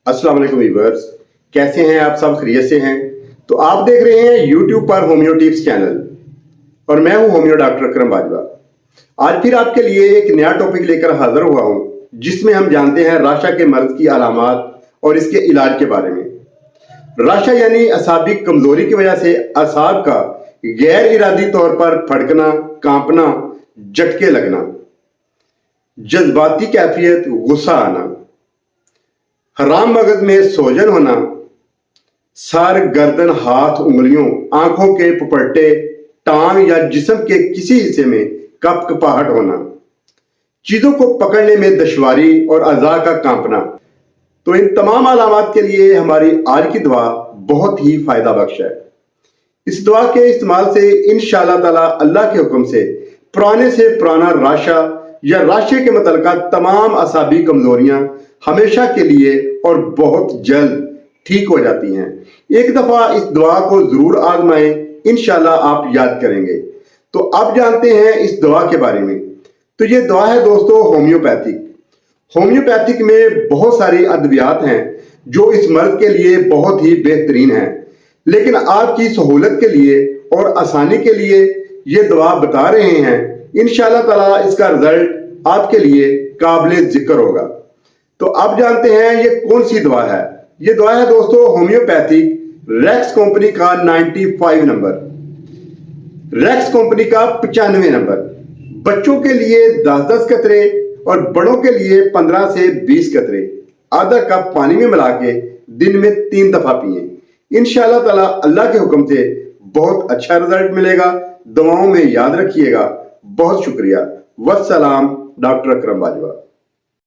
अस्सलाम वालेकुम व्यूअर्स, कैसे हैं आप सब? खैरियत से हैं? तो आप देख रहे हैं यूट्यूब पर होम्यो टिप्स चैनल और मैं हूं होम्यो डॉक्टर अकरम बाजवा। आज फिर आपके लिए एक नया टॉपिक लेकर हाजिर हुआ हूं, जिसमें हम जानते हैं राशा के मर्ज की अलामात और इसके इलाज के बारे में। राशा यानी असाबी कमजोरी की वजह से असाब का गैर इरादी तौर पर फड़कना, कांपना, झटके लगना, जज्बाती कैफियत, गुस्सा आना, हराम मगज में सोजन होना, सर, गर्दन, हाथ, उंगलियों, आंखों के पुपट्टे, टांग या जिस्म के किसी हिस्से में कपकपाहट होना, चीजों को पकड़ने में दुश्वारी और अज़ा का कांपना। तो इन तमाम अलामात के लिए हमारी आज की दुआ बहुत ही फायदा बख्श है। इस दुआ के इस्तेमाल से इंशाअल्लाह ताला अल्लाह के हुक्म से पुराना राशा या राशे के मुतल्लिका तमाम असाबी कमजोरियां हमेशा के लिए और बहुत जल्द ठीक हो जाती हैं। एक दफा इस दुआ को जरूर आजमाएं, इंशाल्लाह आप याद करेंगे। तो अब जानते हैं इस दुआ के बारे में। तो ये दुआ है दोस्तों होम्योपैथिक में बहुत सारी अद्वियात हैं जो इस मर्ज के लिए बहुत ही बेहतरीन हैं, लेकिन आपकी सहूलत के लिए और आसानी के लिए ये दुआ बता रहे हैं। इंशाअल्लाह ताला इसका रिजल्ट आपके लिए काबिल जिक्र होगा। तो अब जानते हैं ये कौन सी दुआ है। ये दुआ है दोस्तों होम्योपैथिक रेक्स कंपनी का 95 नंबर, रेक्स कंपनी का 95 नंबर। बच्चों के लिए 10-10 कतरे और बड़ों के लिए 15 से 20 कतरे आधा कप पानी में मिला के दिन में 3 दफा पिए। इंशाअल्लाह ताला अल्लाह के हुक्म से बहुत अच्छा रिजल्ट मिलेगा। दुआओं में याद रखिएगा। बहुत शुक्रिया। वस्सलाम, डॉक्टर अकरम बाजवा।